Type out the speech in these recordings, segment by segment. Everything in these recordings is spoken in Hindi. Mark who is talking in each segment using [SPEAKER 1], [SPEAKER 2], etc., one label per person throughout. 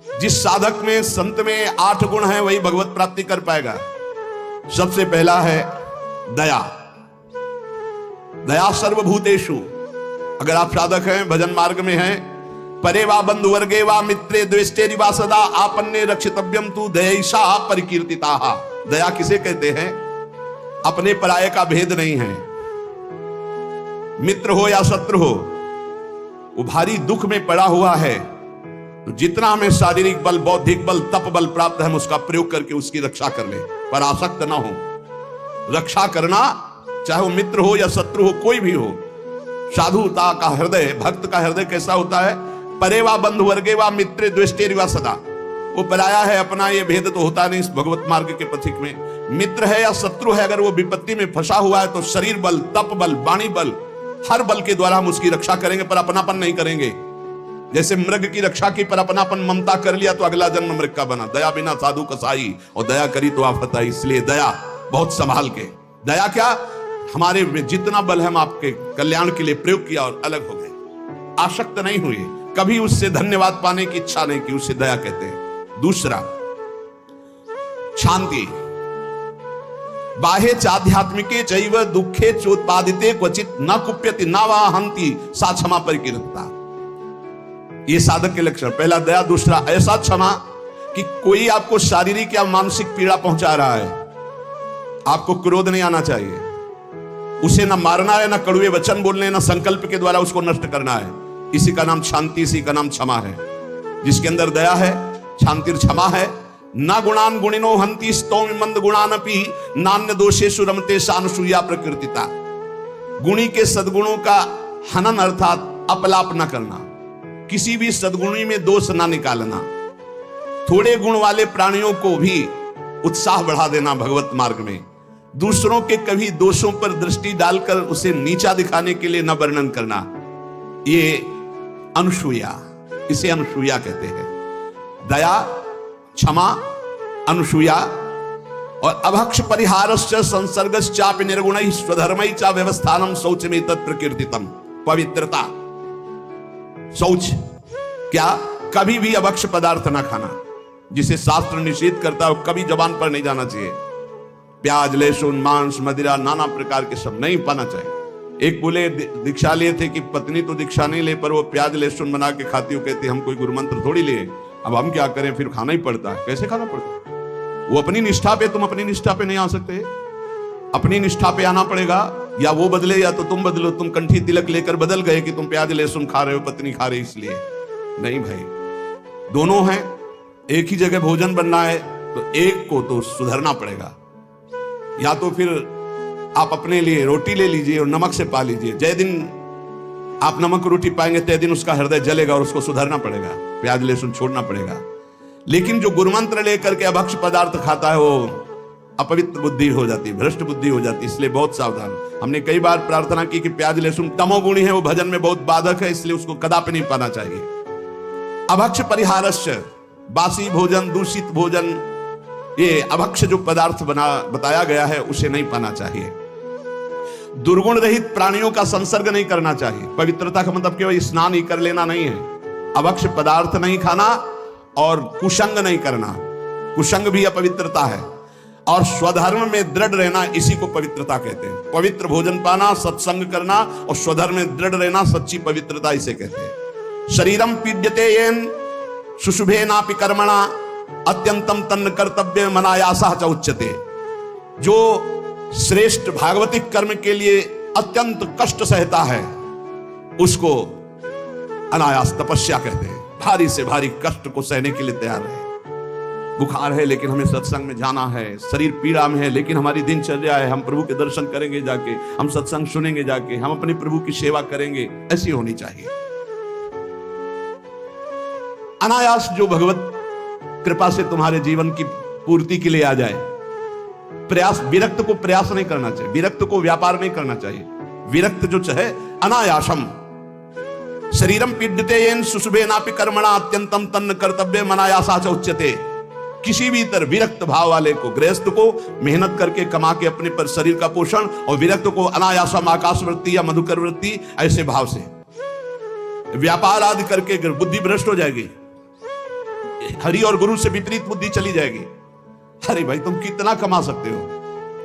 [SPEAKER 1] जिस साधक में, संत में 8 गुण हैं वही भगवत प्राप्ति कर पाएगा। सबसे पहला है दया। दया सर्वभूतेषु। अगर आप साधक हैं, भजन मार्ग में हैं, परे वा बंधु वर्गे वा मित्रे द्वेष्टेरि वा सदा आपन्ने रक्षितव्यम तु दयैषा परिकीर्तिताः। दया किसे कहते हैं? अपने पराये का भेद नहीं है। मित्र हो या शत्रु हो, वो भारी दुख में पड़ा हुआ है, तो जितना हमें शारीरिक बल, बौद्धिक बल, तप बल प्राप्त है, हम उसका प्रयोग करके उसकी रक्षा कर ले, पर आसक्त ना हो। रक्षा करना, चाहे वो मित्र हो या शत्रु हो, कोई भी हो। साधुता का हृदय, भक्त का हृदय कैसा होता है? परे वा बंधु वर्गे वा मित्रे द्वेष्टेरि वा सदा। वो पराया है, अपना ये भेद तो होता नहीं इस भगवत मार्ग के पथिक में। मित्र है या शत्रु है, अगर वो विपत्ति में फंसा हुआ है तो शरीर बल, तप बल, वाणी बल, हर बल के द्वारा हम उसकी रक्षा करेंगे, पर अपनापन नहीं करेंगे। जैसे मृग की रक्षा की, पर अपनापन ममता कर लिया तो अगला जन्म मृग का बना। दया बिना साधु कसाई, और दया करी तो आफत आई। इसलिए दया बहुत संभाल के। दया क्या? हमारे में जितना बल है हम आपके कल्याण के लिए प्रयोग किया और अलग हो गए, आसक्त नहीं हुए, कभी उससे धन्यवाद पाने की इच्छा नहीं की, उसे दया कहते हैं। दूसरा शांति। बाह्य चाध्यात्मिके चैव दुखे चोत्पादिते क्वचित न कुप्यति न वा हंति सा क्षमा परिकीर्तिता। ये साधक के लक्षण। पहला दया, दूसरा ऐसा क्षमा कि कोई आपको शारीरिक या मानसिक पीड़ा पहुंचा रहा है, आपको क्रोध नहीं आना चाहिए, उसे ना मारना है, ना कड़वे वचन बोलने, ना संकल्प के द्वारा उसको नष्ट करना है। इसी का नाम शांति, इसी का नाम क्षमा है। जिसके अंदर दया है, शांति क्षमा है। ना गुणान गुणिनो हंति स्तौमि मंद गुणानपि नान्य दोषेषु रमते सानुसूया प्रकृतिता। गुणी के सद्गुणों का हनन अर्थात अपलाप न करना, किसी भी सद्गुणी में दोष ना निकालना, थोड़े गुण वाले प्राणियों को भी उत्साह बढ़ा देना भगवत मार्ग में, दूसरों के कभी दोषों पर दृष्टि डालकर उसे नीचा दिखाने के लिए न वर्णन करना, ये अनुसूया, इसे अनुसूया कहते हैं। दया, क्षमा, अनुसूया। और अभक्ष परिहारस्य संसर्गश्चापि निर्गुणैः स्वधर्मैः च व्यवस्थानं शौचमेतत् प्रकीर्तितम्। पवित्रता, शौच क्या? कभी भी अभक्ष पदार्थ ना खाना, जिसे शास्त्र निषेध करता है, कभी जबान पर नहीं जाना चाहिए। प्याज, लहसुन, मांस, मदिरा, नाना प्रकार के सब नहीं पाना चाहिए। एक बोले दीक्षा लिए थे कि पत्नी तो दीक्षा नहीं ले, पर वो प्याज लहसुन बना के खाती हो, कहती हम कोई गुरु मंत्र थोड़ी लिए, अब हम क्या करें, फिर खाना ही पड़ता है। कैसे खाना पड़ता है? वो अपनी निष्ठा पे, तुम अपनी निष्ठा पे नहीं आ सकते। अपनी निष्ठा पे आना पड़ेगा, या वो बदले या तो तुम बदलो। तुम कंठी तिलक लेकर बदल गए कि तुम प्याज लहसुन खा रहे हो, पत्नी खा रही इसलिए नहीं भाई, दोनों हैं। एक ही जगह भोजन बनना है तो एक को तो सुधरना पड़ेगा। या तो फिर आप अपने लिए रोटी ले लीजिए और नमक से पा लीजिए। जय दिन आप नमक रोटी पाएंगे तय दिन उसका हृदय जलेगा और उसको सुधरना पड़ेगा, प्याज लहसुन छोड़ना पड़ेगा। लेकिन जो गुरुमंत्र लेकर के अभक्ष पदार्थ खाता है वो अपवित्र बुद्धि हो जाती है, भ्रष्ट बुद्धि हो जाती है। इसलिए बहुत सावधान। हमने कई बार प्रार्थना की कि प्याज लहसुन तमोगुणी है, वो भजन में बहुत बाधक है, इसलिए उसको कदापि नहीं पाना चाहिए। अभक्ष परिहारस्य, बासी भोजन, दूषित भोजन, ये अभक्ष जो पदार्थ बताया गया है उसे नहीं पाना चाहिए। दुर्गुण रहित प्राणियों का संसर्ग नहीं करना चाहिए। पवित्रता का मतलब केवल स्नान ही कर लेना नहीं है, अभक्ष पदार्थ नहीं खाना और कुसंग नहीं करना। कुसंग भी अपवित्रता है। और स्वधर्म में दृढ़ रहना, इसी को पवित्रता कहते हैं। पवित्र भोजन पाना, सत्संग करना और स्वधर्म में दृढ़ रहना, सच्ची पवित्रता इसे कहते हैं। शरीरम पीड्यते येन शुशुभेनापि कर्मणा अत्यंतम तन्न कर्तव्य मनायासा च उच्यते। जो श्रेष्ठ भागवतिक कर्म के लिए अत्यंत कष्ट सहता है उसको अनायास तपस्या कहते हैं। भारी से भारी कष्ट को सहने के लिए तैयार है। बुखार है लेकिन हमें सत्संग में जाना है, शरीर पीड़ा में है लेकिन हमारी दिनचर्या है, हम प्रभु के दर्शन करेंगे जाके, हम सत्संग सुनेंगे जाके, हम अपने प्रभु की सेवा करेंगे, ऐसी होनी चाहिए। अनायास जो भगवत कृपा से तुम्हारे जीवन की पूर्ति के लिए आ जाए। प्रयास, विरक्त को प्रयास नहीं करना चाहिए, विरक्त को व्यापार नहीं करना चाहिए। विरक्त जो चाहे अनायासम। शरीरम पीड्यते येन शुशुभेनापि कर्मणा अत्यंतम तन्न कर्तव्य मनायासा च उच्यते। किसी भी तरह विरक्त भाव वाले को, गृहस्थ को मेहनत करके कमा के अपने पर शरीर का पोषण, और विरक्त को अनायासम आकाश वृत्ति या मधुकर वृत्ति, ऐसे भाव से व्यापार आदि करके बुद्धि भ्रष्ट हो जाएगी। हरि और गुरु से विपरीत बुद्धि चली जाएगी। अरे भाई तुम कितना कमा सकते हो,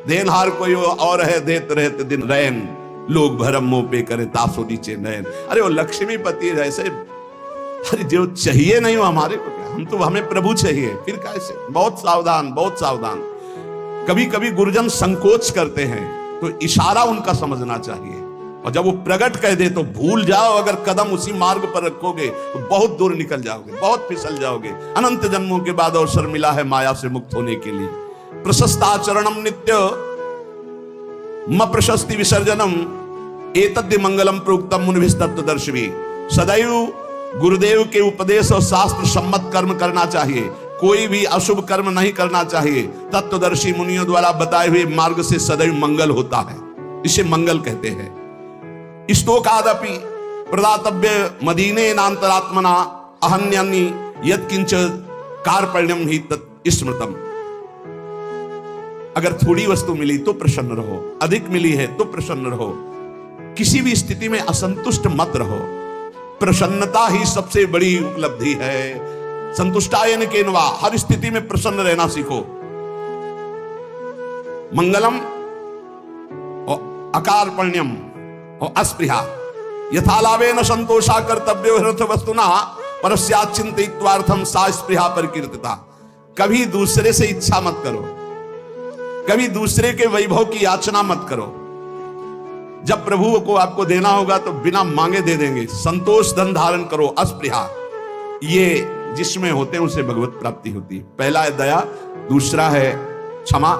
[SPEAKER 1] देनहार कोई और है, देत रहते दिन रैन, लोग भरम मुंह पे करे तासो नीचे नयन। अरे वो लक्ष्मीपति है जैसे, अरे जो चाहिए नहीं हो हमारे को क्या, हम तो हमें प्रभु चाहिए, फिर कैसे। बहुत सावधान, बहुत सावधान। कभी कभी गुरुजन संकोच करते हैं तो इशारा उनका समझना चाहिए, और जब वो प्रकट कह दे तो भूल जाओ। अगर कदम उसी मार्ग पर रखोगे तो बहुत दूर निकल जाओगे, बहुत फिसल जाओगे। अनंत जन्मों के बाद अवसर मिला है माया से मुक्त होने के लिए। प्रशस्ताचरणम नित्य म प्रशस्ति विसर्जनम एतद्य मंगलम प्रोक्तम मुनिभिस्तत्वदर्शिभी। सदैव गुरुदेव के उपदेश और शास्त्र सम्मत कर्म करना चाहिए, कोई भी अशुभ कर्म नहीं करना चाहिए। तत्वदर्शी मुनियों द्वारा बताए हुए मार्ग से सदैव मंगल होता है, इसे मंगल कहते हैं। स्तोकादपि प्रदातव्य मदीने नांतरात्मना अहन्यानि यत्किंच कार्पण्यम ही तत्स्मृतम। अगर थोड़ी वस्तु मिली तो प्रसन्न रहो, अधिक मिली है तो प्रसन्न रहो। किसी भी स्थिति में असंतुष्ट मत रहो, प्रसन्नता ही सबसे बड़ी उपलब्धि है। संतुष्टायन केनवा, हर स्थिति में प्रसन्न रहना सीखो। मंगलम और अकार्पण्यम और अस्पृहा यथालाभेन संतोषा कर्तव्यो हृत वस्तुना परस्यात् चिंतयित्वार्थम सा स्पृहा परिकीर्तिता। कभी दूसरे से इच्छा मत करो, कभी दूसरे के वैभव की याचना मत करो। जब प्रभु को आपको देना होगा तो बिना मांगे दे देंगे। संतोष धन धारण करो, अस्पृहा। ये जिसमें होते हैं उसे भगवत प्राप्ति होती है। पहला है दया, दूसरा है क्षमा,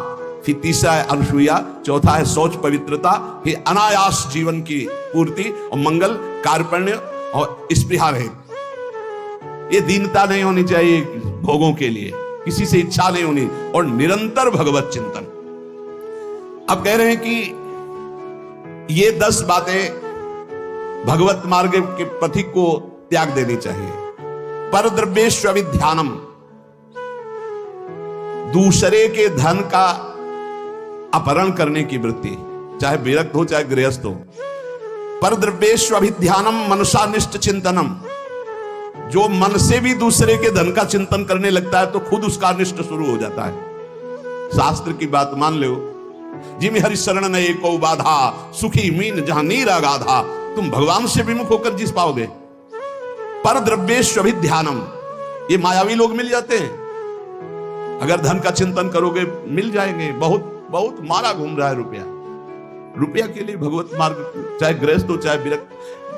[SPEAKER 1] फिर तीसरा है अनसूया, चौथा है शौच पवित्रता, फिर अनायास जीवन की पूर्ति, और मंगल कार्पण्य और स्पृहा रहे। ये दीनता नहीं होनी चाहिए भोगों के लिए, किसी से इच्छा नहीं होनी, और निरंतर भगवत चिंतन। अब कह रहे हैं कि ये 10 बातें भगवत मार्ग के पथिक को त्याग देनी चाहिए। परद्रव्येष्वभिध्यानम, दूसरे के धन का अपहरण करने की वृत्ति, चाहे विरक्त हो चाहे गृहस्थ हो। परद्रव्येष्वभिध्यानम मनुष्यानिष्ट चिंतनम, जो मन से भी दूसरे के धन का चिंतन करने लगता है तो खुद उसका अनिष्ट शुरू हो जाता है। शास्त्र की बात मान लो, जिमि हरि शरण न एको बाधा, सुखी मीन जहां नीर अगाधा। तुम भगवान से विमुख होकर जिस पाओगे। परद्रव्येष्वभिध्यानम, ये मायावी लोग मिल जाते हैं। अगर धन का चिंतन करोगे मिल जाएंगे। बहुत बहुत मारा घूम रहा है रुपया, रुपया के लिए भगवत मार्ग, चाहे गृहस्थ हो चाहे विरक्त।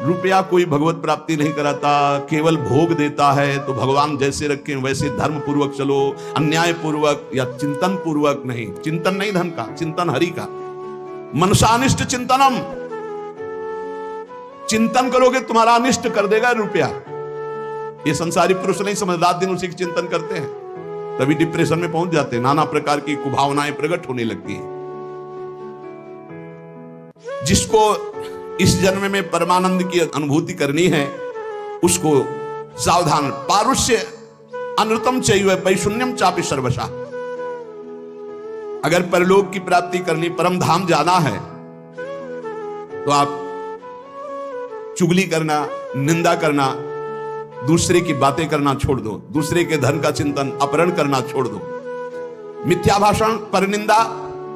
[SPEAKER 1] रुपया कोई भगवत प्राप्ति नहीं कराता, केवल भोग देता है। तो भगवान जैसे रखें वैसे धर्म पूर्वक चलो, अन्याय पूर्वक या चिंतन पूर्वक नहीं। चिंतन नहीं धन का, चिंतन हरि का। मनसानिष्ट चिंतनम, चिंतन करोगे तुम्हारा अनिष्ट कर देगा रुपया। ये संसारी पुरुष नहीं समझ, रात दिन उसी की चिंतन करते हैं, तभी डिप्रेशन में पहुंच जाते हैं। नाना प्रकार की कुभावनाएं प्रकट होने लगती है। जिसको इस जन्म में परमानंद की अनुभूति करनी है उसको सावधान। पारुष्य अनृतम चैव वैशून्यम चापि सर्वशा। अगर परलोक की प्राप्ति करनी, परम धाम जाना है तो आप चुगली करना, निंदा करना, दूसरे की बातें करना छोड़ दो। दूसरे के धन का चिंतन, अपहरण करना छोड़ दो। मिथ्या भाषण, परनिंदा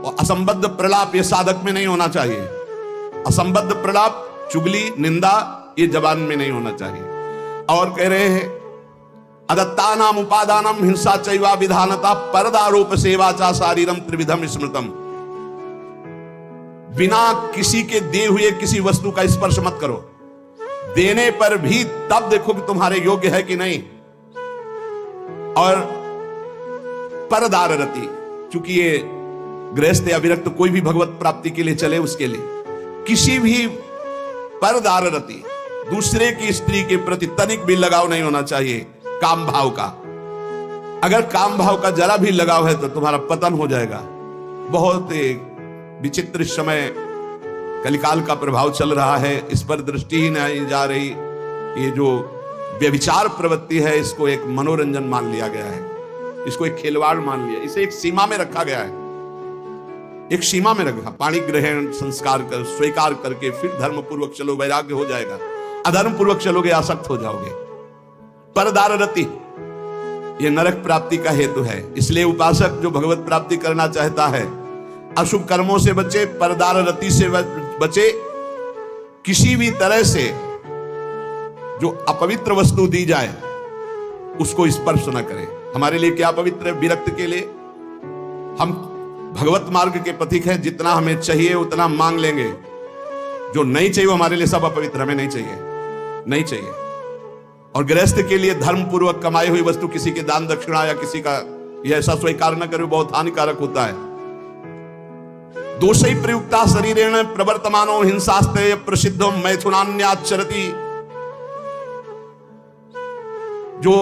[SPEAKER 1] और असंबद्ध प्रलाप ये साधक में नहीं होना चाहिए। असंबद्ध प्रलाप, चुगली, निंदा ये जबान में नहीं होना चाहिए। और कह रहे हैं अदत्तानाम उपादानम हिंसा चैवा विधानता परदारोप सेवा चा शारीरम त्रिविधम स्मृतम। बिना किसी के दिए हुए किसी वस्तु का स्पर्श मत करो। देने पर भी तब देखो कि तुम्हारे योग्य है कि नहीं। और परदार रति, चूंकि ये गृहस्थ या विरक्त कोई भी भगवत प्राप्ति के लिए चले, उसके लिए किसी भी परदार रति, दूसरे की स्त्री के प्रति तनिक भी लगाव नहीं होना चाहिए काम भाव का। अगर काम भाव का जरा भी लगाव है तो तुम्हारा पतन हो जाएगा। बहुत विचित्र समय कलिकाल का प्रभाव चल रहा है, इस पर दृष्टि ही नहीं जा रही। ये जो व्यभिचार प्रवृत्ति है इसको एक मनोरंजन मान लिया गया है, इसको एक खिलवाड़ मान लिया, इसे एक सीमा में रखा गया है। एक सीमा में रखा, पाणी ग्रहण संस्कार कर स्वीकार करके फिर धर्म पूर्वक चलो, वैराग्य हो जाएगा। अधर्म पूर्वक चलोगे आसक्त हो जाओगे। परदार रति, ये नरक प्राप्ति का हेतु है। इसलिए उपासक जो भगवत प्राप्ति करना चाहता है, अशुभ कर्मों से बचे, परदार रति से बचे, किसी भी तरह से जो अपवित्र वस्तु दी जाए उसको स्पर्श न करे। हमारे लिए क्या पवित्र है? विरक्त के लिए हम भगवत मार्ग के पथिक हैं, जितना हमें चाहिए उतना मांग लेंगे, जो नहीं चाहिए वो हमारे लिए सब अपवित्र, हमें नहीं चाहिए, नहीं चाहिए। और गृहस्थ के लिए धर्म पूर्वक कमाई हुई वस्तु किसी के दान दक्षिणा या किसी का यह ऐसा स्वीकार न करे, बहुत हानिकारक होता है। दोषै प्रयुक्ता शरीरेण प्रवर्तमानो हिंसास्ते प्रसिद्धो मैथुनान्याचरति। जो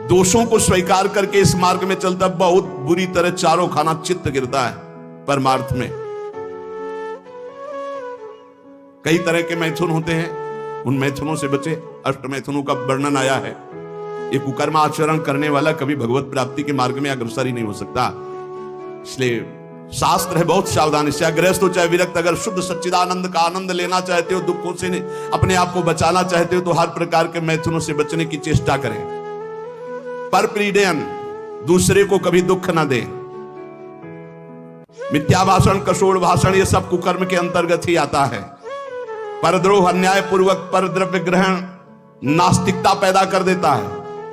[SPEAKER 1] दोषों को स्वीकार करके इस मार्ग में चलता, बहुत बुरी तरह चारों खाना चित्त गिरता है परमार्थ में। कई तरह के मैथुन होते हैं, उन मैथुनों से बचे। अष्ट मैथुनों का वर्णन आया है। ये कुकर्म आचरण करने वाला कभी भगवत प्राप्ति के मार्ग में अग्रसर ही नहीं हो सकता। इसलिए शास्त्र है बहुत सावधानी से, गृहस्थ हो चाहे विरक्त, अगर शुद्ध सच्चिदानंद का आनंद लेना चाहते हो, दुखों से अपने आप को बचाना चाहते हो, तो हर प्रकार के मैथुनों से बचने की चेष्टा करें। पर प्रीडयन, दूसरे को कभी दुख ना दे। मिथ्या भाषण, कशोर भाषण, ये सब कुकर्म के अंतर्गत ही आता है। परद्रोह, अन्याय पूर्वक परद्रव्य ग्रहण नास्तिकता पैदा कर देता है।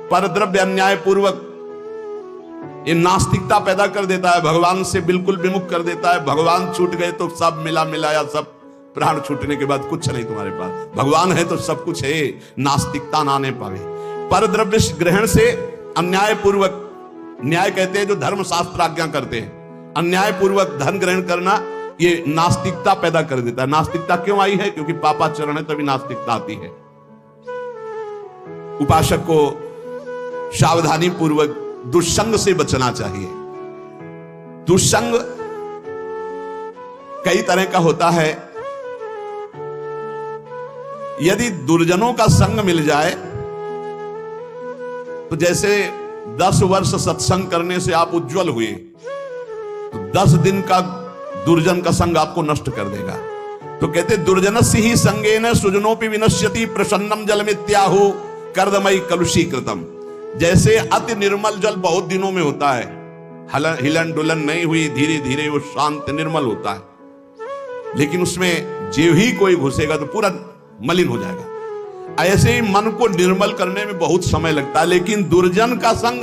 [SPEAKER 1] परद्रव्य अन्याय पूर्वक ये नास्तिकता पैदा कर देता है, भगवान से बिल्कुल विमुख कर देता है। भगवान छूट गए तो सब मिला मिलाया, सब प्राण छूटने के बाद कुछ नहीं तुम्हारे पास। भगवान है तो सब कुछ है, नास्तिकता ना आने पावे। परद्रव्य ग्रहण से अन्याय पूर्वक, न्याय कहते हैं जो धर्म शास्त्र आज्ञा करते हैं, अन्याय पूर्वक धन ग्रहण करना ये नास्तिकता पैदा कर देता है। नास्तिकता क्यों आई है? क्योंकि पापाचरण है, तभी नास्तिकता आती है। उपासक को सावधानी पूर्वक दुष्संग से बचना चाहिए। दुष्संग कई तरह का होता है। यदि दुर्जनों का संग मिल जाए तो जैसे 10 वर्ष सत्संग करने से आप उज्जवल हुए, तो 10 दिन का दुर्जन का संग आपको नष्ट कर देगा। तो कहते दुर्जनस्य ही संगेन सुजनोपि विनश्यति प्रसन्नम जलमित्याहु कर्दमयी कलुषी कृतम। जैसे अति निर्मल जल बहुत दिनों में होता है, हिलन डुलन नहीं हुई, धीरे धीरे वो शांत निर्मल होता है, लेकिन उसमें जो ही कोई घुसेगा तो पूरा मलिन हो जाएगा। ऐसे ही मन को निर्मल करने में बहुत समय लगता है, लेकिन दुर्जन का संग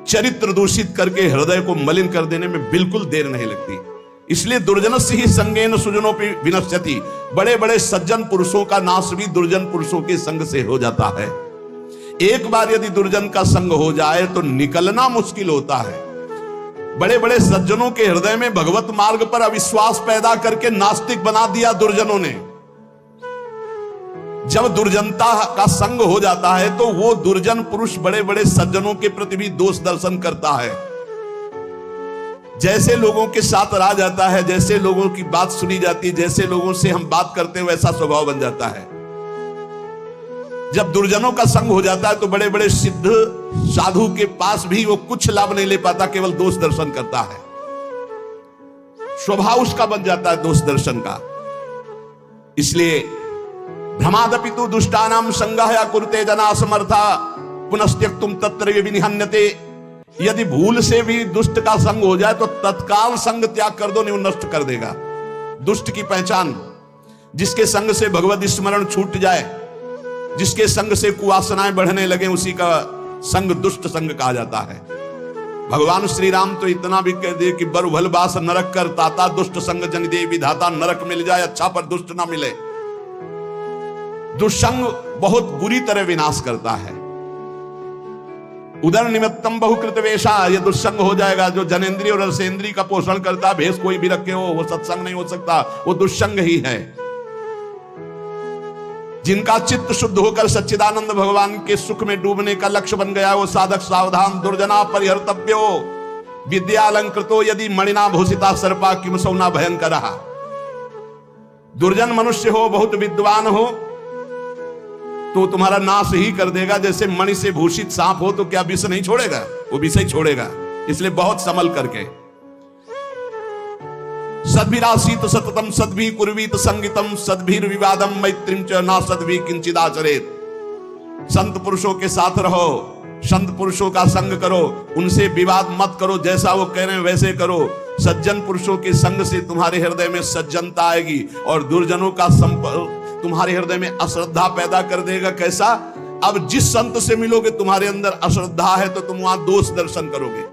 [SPEAKER 1] चरित्र दूषित करके हृदय को मलिन कर देने में बिल्कुल देर नहीं लगती। इसलिए दुर्जनस्य ही संगेन सुजनोपि विनश्यति। बड़े बड़े सज्जन पुरुषों का नाश भी दुर्जन पुरुषों के संग से हो जाता है। एक बार यदि दुर्जन का संग हो जाए तो निकलना मुश्किल होता है। बड़े बड़े सज्जनों के हृदय में भगवत मार्ग पर अविश्वास पैदा करके नास्तिक बना दिया दुर्जनों ने। जब दुर्जनता का संग हो जाता है तो वो दुर्जन पुरुष बड़े बड़े सज्जनों के प्रति भी दोष दर्शन करता है। जैसे लोगों के साथ रहा जाता है, जैसे लोगों की बात सुनी जाती है, जैसे लोगों से हम बात करते हैं, वैसा स्वभाव बन जाता है। जब दुर्जनों का संग हो जाता है तो बड़े बड़े सिद्ध साधु के पास भी वो कुछ लाभ नहीं ले पाता, केवल दोष दर्शन करता है। स्वभाव उसका बन जाता है दोष दर्शन का। इसलिए भ्रमादपि तु दुष्टानाम संगः कुरुते जना समर्था पुनस्त्यक्तुम तत्र विनिहन्यते। यदि भूल से भी दुष्ट का संग हो जाए तो तत्काल संग त्याग कर दो, नहीं वो नष्ट कर देगा। दुष्ट की पहचान, जिसके संग से भगवत स्मरण छूट जाए, जिसके संग से कुवासनाएं बढ़ने लगे, उसी का संग दुष्ट संग कहा जाता है। भगवान श्री राम तो इतना भी कह दिए कि बरु बास नरक कर ताता, दुष्ट संग जन दे विधाता। नरक मिल जाए अच्छा, पर दुष्ट ना मिले। दुष्संग बहुत बुरी तरह विनाश करता है। उदर निमित्तम बहुकृत वेशा, ये दुष्संग हो जाएगा। जो जनेन्द्रिय और रसेंद्रिय का पोषण करता, भेष कोई भी रखे हो, वो सत्संग नहीं हो सकता, वो दुष्संग ही है। जिनका चित्त शुद्ध होकर सच्चिदानंद भगवान के सुख में डूबने का लक्ष्य बन गया, वो साधक सावधान। दुर्जना परिहर्तव्यो विद्यालंकृतो यदि मणिना भूषिता सर्पा किम सौना भयंकर। दुर्जन मनुष्य हो, बहुत विद्वान हो, तो तुम्हारा नाश ही कर देगा। जैसे मणि से भूषित सांप हो तो क्या विष नहीं छोड़ेगा? वो विष ही छोड़ेगा। इसलिए बहुत संभल करके। सद्भिरासीत सततम सद्भि कुर्वीत संगितम सद्भिर विवादम मैत्रीम च ना सद्भि किंचिदाचरेत। संत पुरुषों के साथ रहो, संत पुरुषों का संग करो, उनसे विवाद मत करो, जैसा वो कह रहे हैं वैसे करो। सज्जन पुरुषों के संग से तुम्हारे हृदय में सज्जनता आएगी, और दुर्जनों का संपर्क तुम्हारे हृदय में अश्रद्धा पैदा कर देगा। कैसा? अब जिस संत से मिलोगे तुम्हारे अंदर अश्रद्धा है तो तुम वहां दोष दर्शन करोगे।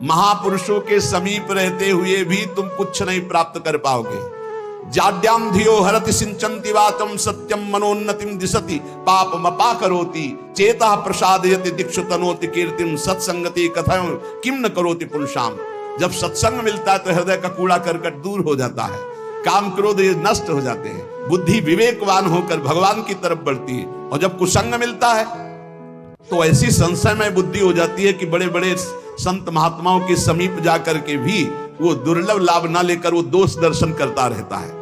[SPEAKER 1] महापुरुषों के समीप रहते हुए भी तुम कुछ नहीं प्राप्त कर पाओगे। जाड्याम धियो हरति सिंचन्ति वातम सत्यम मनोन्नतिम दिशति पापमपा करोति चेतः प्रसादयति दिक्षु तनोति कीर्तिम सत्संगति कथम किम न करोति पुरुषाम। जब सत्संग मिलता है तो हृदय का कूड़ा करकट दूर हो जाता है, काम क्रोध ये नष्ट हो जाते हैं, बुद्धि विवेकवान होकर भगवान की तरफ बढ़ती है। और जब कुसंग मिलता है तो ऐसी संशयमय बुद्धि हो जाती है कि बड़े बड़े संत महात्माओं के समीप जाकर के भी वो दुर्लभ लाभ ना लेकर वो दोष दर्शन करता रहता है।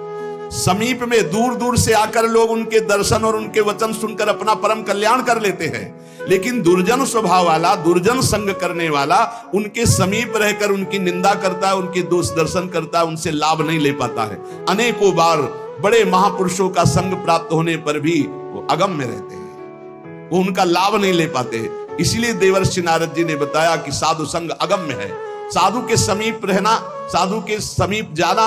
[SPEAKER 1] समीप में दूर दूर से आकर लोग उनके दर्शन और उनके वचन सुनकर अपना परम कल्याण कर लेते हैं, लेकिन दुर्जन स्वभाव वाला, दुर्जन संग करने वाला उनके समीप रहकर उनकी निंदा करता है, उनके दोष दर्शन करता है, उनसे लाभ नहीं ले पाता है। अनेकों बार बड़े महापुरुषों का संग प्राप्त होने पर भी वो अगम में रहते हैं, वो उनका लाभ नहीं ले पाते। इसलिए देवर्षि नारद जी ने बताया कि साधु संग अगम्य है। साधु के समीप रहना, साधु के समीप जाना,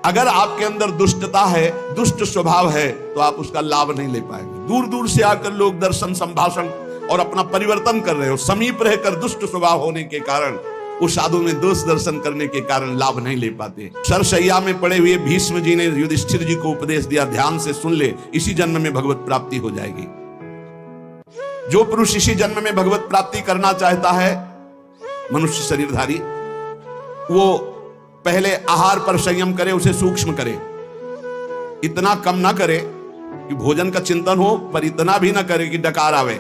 [SPEAKER 1] अगर आपके अंदर दुष्टता है, दुष्ट स्वभाव है, तो आप उसका लाभ नहीं ले पाएंगे। दूर दूर से आकर लोग दर्शन संभाषण और अपना परिवर्तन कर रहे हो, समीप रहकर दुष्ट स्वभाव होने के कारण, उस साधु में दोष दर्शन करने के कारण लाभ नहीं ले पाते। सरशैया में पड़े हुए भीष्म जी ने युधिष्ठिर जी को उपदेश दिया, ध्यान से सुन ले, इसी जन्म में भगवत प्राप्ति हो जाएगी। जो पुरुष इसी जन्म में भगवत प्राप्ति करना चाहता है, मनुष्य शरीरधारी, वो पहले आहार पर संयम करे, उसे सूक्ष्म करे, इतना कम ना करे कि भोजन का चिंतन हो, पर इतना भी ना करे कि डकार आवे।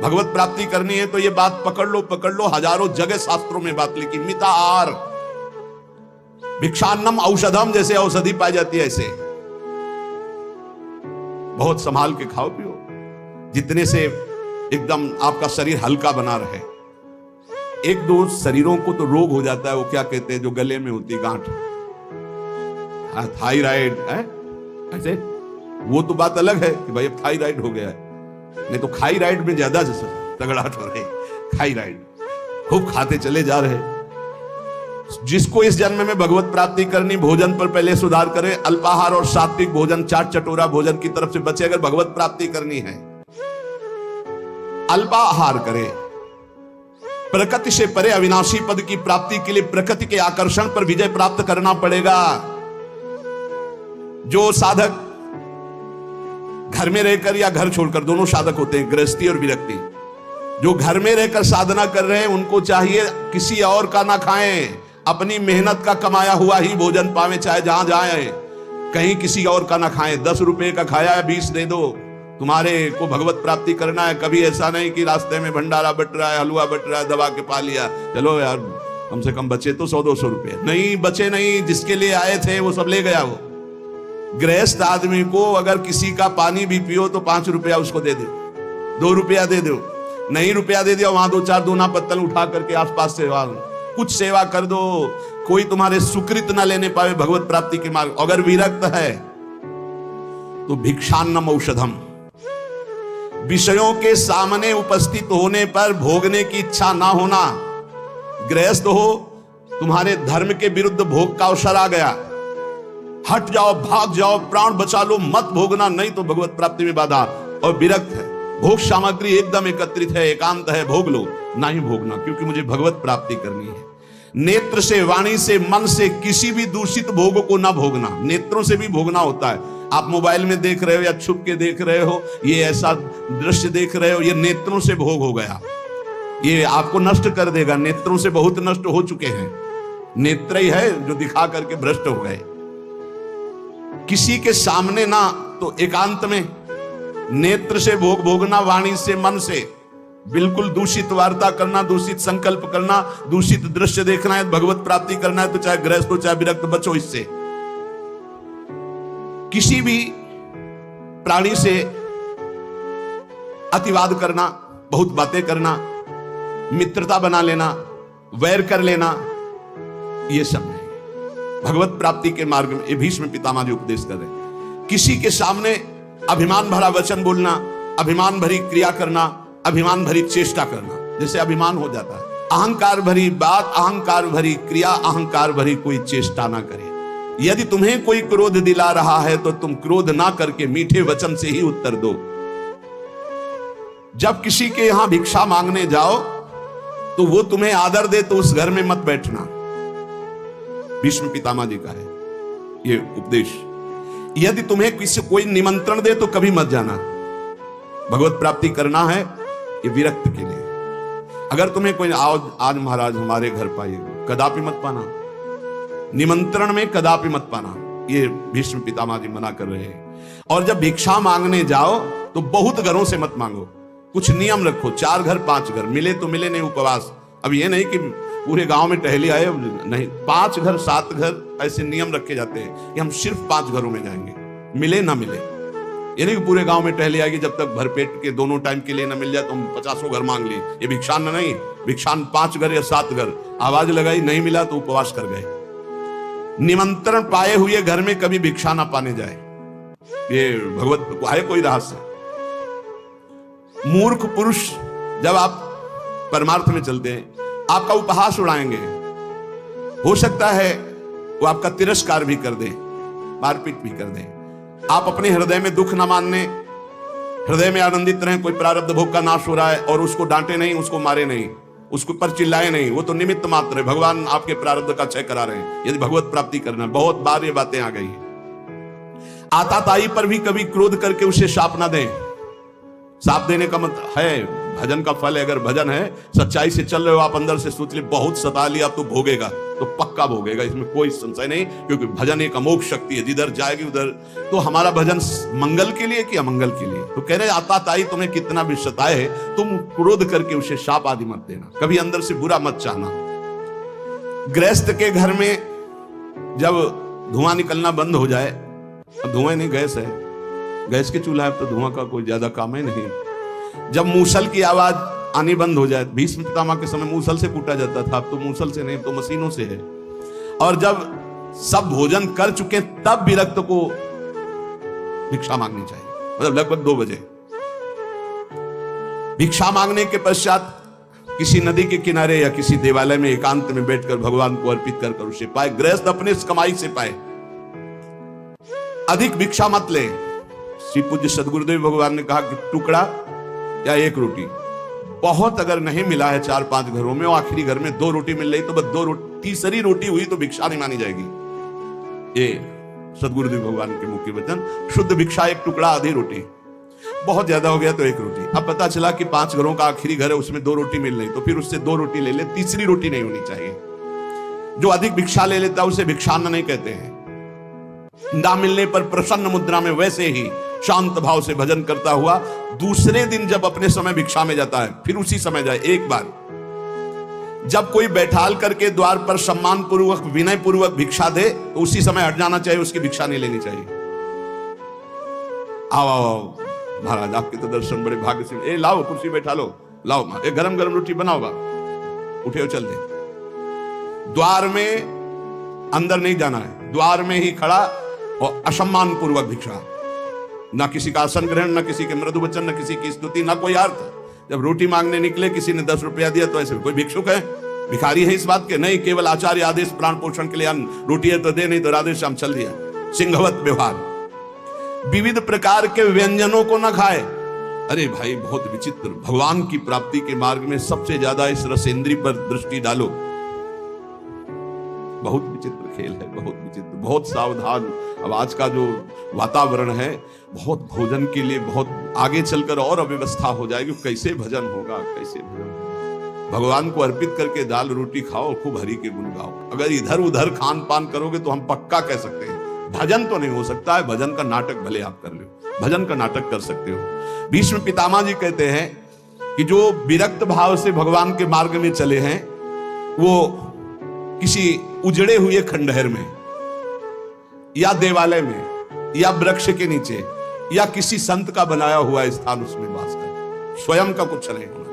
[SPEAKER 1] भगवत प्राप्ति करनी है तो ये बात पकड़ लो, हजारों जगह शास्त्रों में बात लिखी, मिता आहार, भिक्षान्नम औषधम, जैसे औषधि पाई जाती है ऐसे बहुत संभाल के खाओ पियो, जितने से एकदम आपका शरीर हल्का बना रहे। एक दो शरीरों को तो रोग हो जाता है, वो क्या कहते हैं, जो गले में होती गांठ, थायराइड है ऐसे, वो तो बात अलग है कि भाई अब थायराइड हो गया है, नहीं तो खाईराइड में ज्यादा तगड़ाहट हो रही, खाईराइड खूब खाते चले जा रहे। जिसको इस जन्म में भगवत प्राप्ति करनी, भोजन पर पहले सुधार करे, अल्पाहार और सात्विक भोजन, चाट चटोरा भोजन की तरफ से बचे। अगर भगवत प्राप्ति करनी है, अल्पाहार करे, प्रकृति से परे अविनाशी पद की प्राप्ति के लिए प्रकृति के आकर्षण पर विजय प्राप्त करना पड़ेगा। जो साधक घर में रहकर या घर छोड़कर, दोनों साधक होते हैं, गृहस्थी और विरक्ति, जो घर में रहकर साधना कर रहे हैं उनको चाहिए किसी और का ना खाएं, अपनी मेहनत का कमाया हुआ ही भोजन पावे, चाहे जहां जाए, कहीं किसी और का ना खाएं। 10 रुपए का खाया है 20 दे दो, तुम्हारे को भगवत प्राप्ति करना है। कभी ऐसा नहीं कि रास्ते में भंडारा बट रहा है, हलवा बट रहा है, दबा के पा लिया, चलो यार कम से कम बचे तो 100-200 रुपए, नहीं बचे नहीं, जिसके लिए आए थे वो सब ले गया। वो गृहस्थ आदमी को अगर किसी का पानी भी पियो तो 5 रुपया उसको दे दो, 2 रुपया दे दो, नहीं रुपया दे दिया, वहां 2-4 दोना पत्तल उठा करके आसपास सेवा, कुछ सेवा कर दो। कोई तुम्हारे सुकृत ना लेने पावे भगवत प्राप्ति के मार्ग। अगर विरक्त है तो भिक्षान्नम औषधम, विषयों के सामने उपस्थित होने पर भोगने की इच्छा ना होना। गृहस्थ हो, तुम्हारे धर्म के विरुद्ध भोग का अवसर आ गया, हट जाओ, भाग जाओ, प्राण बचा लो, मत भोगना, नहीं तो भगवत प्राप्ति में बाधा। और विरक्त है, भोग सामग्री एकदम एकत्रित है, एकांत है, भोग लो, नहीं भोगना, क्योंकि मुझे भगवत प्राप्ति करनी है। नेत्र से, वाणी से, मन से किसी भी दूषित भोग को ना भोगना। नेत्रों से भी भोगना होता है, आप मोबाइल में देख रहे हो या छुप के देख रहे हो, ये ऐसा दृश्य देख रहे हो, ये नेत्रों से भोग हो गया, ये आपको नष्ट कर देगा। नेत्रों से बहुत नष्ट हो चुके हैं, नेत्र ही है जो दिखा करके भ्रष्ट हो गए। किसी के सामने ना, तो एकांत में नेत्र से भोग भोगना, वाणी से, मन से बिल्कुल दूषित वार्ता करना, दूषित संकल्प करना, दूषित दृश्य देखना है, भगवत प्राप्ति करना है तो चाहे गृहस्थ हो चाहे विरक्त, बचो इससे। किसी भी प्राणी से अतिवाद करना, बहुत बातें करना, मित्रता बना लेना, वैर कर लेना, ये सब नहीं। भगवत प्राप्ति के मार्ग में ये भीष्म पितामह जी उपदेश कर रहे हैं। किसी के सामने अभिमान भरा वचन बोलना, अभिमान भरी क्रिया करना, अभिमान भरी चेष्टा करना, जैसे अभिमान हो जाता है। अहंकार भरी बात, अहंकार भरी क्रिया, अहंकार भरी कोई चेष्टा ना करे। यदि तुम्हें कोई क्रोध दिला रहा है तो तुम क्रोध ना करके मीठे वचन से ही उत्तर दो। जब किसी के यहां भिक्षा मांगने जाओ तो वो तुम्हें आदर दे तो उस घर में मत बैठना। भीष्म पितामह जी का है ये उपदेश। यदि तुम्हें किसी कोई निमंत्रण दे तो कभी मत जाना। भगवत प्राप्ति करना है ये विरक्त के लिए। अगर तुम्हें कोई आज महाराज हमारे घर पाइएगा, कदापि मत पाना। निमंत्रण में कदापि मत पाना, ये भीष्म पितामह जी मना कर रहे हैं। और जब भिक्षा मांगने जाओ तो बहुत घरों से मत मांगो, कुछ नियम रखो। 4 घर 5 घर, मिले तो मिले, नहीं उपवास। अब ये नहीं कि पूरे गांव में टहले आए, नहीं, 5 घर 7 घर ऐसे नियम रखे जाते हैं कि हम सिर्फ 5 घरों में जाएंगे, मिले ना मिले। ये नहीं कि पूरे गांव में टहले आएगी, जब तक भरपेट के दोनों टाइम के लिए ना मिल जाए तो हम 50 घर मांग लिए। ये भिक्षान नहीं, भिक्षान 5 घर या 7 घर। आवाज लगाई, नहीं मिला तो उपवास कर गए। निमंत्रण पाए हुए घर में कभी भिक्षा ना पाने जाए, ये भगवत है कोई रहस्य। मूर्ख पुरुष जब आप परमार्थ में चलते हैं, आपका उपहास उड़ाएंगे। हो सकता है वो आपका तिरस्कार भी कर दे, मारपीट भी कर दे। आप अपने हृदय में दुख न मानने, हृदय में आनंदित रहें। कोई प्रारब्ध भोग का नाश हो रहा है और उसको डांटे नहीं, उसको मारे नहीं, उसके ऊपर चिल्लाए नहीं, वो तो निमित्त मात्र है। भगवान आपके प्रारब्ध का क्षय करा रहे हैं। यदि भगवत प्राप्ति करना, बहुत बार ये बातें आ गई है। आताताई पर भी कभी क्रोध करके उसे शाप ना दें। शाप देने का मतलब है भजन का फल है। अगर भजन है, सच्चाई से चल रहे हो आप, अंदर से सोच ले बहुत सता लिया तो भोगेगा, तो पक्का भोगेगा, इसमें कोई संशय नहीं। क्योंकि भजन एक अमोघ शक्ति है, जिधर जाएगी उधर। तो हमारा भजन मंगल के लिए कि अमंगल के लिए? तो कह रहे आताताई तुम्हें कितना भी सताए, तुम क्रोध करके उसे शाप आदि मत देना, कभी अंदर से बुरा मत चाहना। गृहस्थ के घर में जब धुआं निकलना बंद हो जाए, धुआं नहीं गैस है, गैस के चूल्हा है तो धुआं का कोई ज्यादा काम है नहीं। जब मूसल की आवाज आनी बंद हो जाए, भीष्म पितामह के समय मूसल से कूटा जाता था, अब तो मूसल से नहीं, तो मशीनों से है। और जब सब भोजन कर चुके तब विरक्त को भिक्षा मांगनी चाहिए, मतलब लगभग 2 बजे। भिक्षा मांगने के पश्चात किसी नदी के किनारे या किसी देवालय में एकांत में बैठकर भगवान को अर्पित कर उसे पाए। गृहस्थ अपने कमाई से पाए, अधिक भिक्षा मत ले। श्री पूज्य सदगुरुदेव भगवान ने कहा कि टुकड़ा या 1 रोटी, बहुत अगर नहीं मिला है 4-5 घरों में, और आखिरी घर में 2 रोटी मिल रही तो बस 2 रोटी, तीसरी रोटी हुई तो भिक्षा नहीं मानी जाएगी। ये सदगुरुदेव भगवान के मुख्य वचन। शुद्ध भिक्षा 1 टुकड़ा, आधी रोटी। बहुत ज्यादा हो गया तो 1 रोटी। अब पता चला कि 5 घरों का आखिरी घर है, उसमें 2 रोटी मिल रही, तो फिर उससे 2 रोटी ले ले, तीसरी रोटी नहीं होनी चाहिए। जो अधिक भिक्षा ले लेता उसे भिक्षान्न नहीं कहते हैं। ना मिलने पर प्रसन्न मुद्रा में वैसे ही शांत भाव से भजन करता हुआ दूसरे दिन जब अपने समय भिक्षा में जाता है, फिर उसी समय जाए। एक बार जब कोई बैठाल करके द्वार पर सम्मान पूर्वक विनय पूर्वक भिक्षा दे तो उसी समय हट जाना चाहिए, उसकी भिक्षा नहीं लेनी चाहिए। आओ आओ महाराज, आपके तो दर्शन बड़े भाग्य से। ए लाओ कुर्सी बैठा लो, लाओ एक गरम गरम रोटी बनाओ, उठे हो चल दे। द्वार में अंदर नहीं जाना है, द्वार में ही खड़ा और असम्मान पूर्वक भिक्षा। ना किसी का आसन ग्रहण, ना किसी के मृदु वचन, ना किसी की स्तुति, ना कोई अर्थ। जब रोटी मांगने निकले, किसी ने 10 रुपया दिया तो ऐसे कोई भिक्षुक है, भिखारी है इस बात के नहीं। केवल आचार्य आदेश, प्राण पोषण के लिए अन्न, रोटी है तो दे, नहीं तो राधे श्याम चल दिया। सिंहवत व्यवहार। विविध प्रकार के व्यंजनों को न खाए। अरे भाई बहुत विचित्र। भगवान की प्राप्ति के मार्ग में सबसे ज्यादा इस रसेंद्री पर दृष्टि डालो। बहुत विचित्र खेल है, बहुत विचित्र, बहुत सावधान। अब आज का जो वातावरण है, बहुत भोजन के लिए बहुत आगे चलकर और अव्यवस्था हो जाएगी। कैसे भजन होगा, कैसे भजन? भगवान को अर्पित करके दाल रोटी खाओ, खूब हरि के गुण गाओ। अगर इधर उधर खान पान करोगे तो हम पक्का कह सकते हैं भजन तो नहीं हो सकता है। भजन का नाटक भले आप कर लो, भजन का नाटक कर सकते हो। भीष्म पितामह जी कहते हैं कि जो विरक्त भाव से भगवान के मार्ग में चले हैं, वो किसी उजड़े हुए खंडहर में या देवालय में या वृक्ष के नीचे या किसी संत का बनाया हुआ स्थान, उसमें वास कर, स्वयं का कुछ नहीं होना।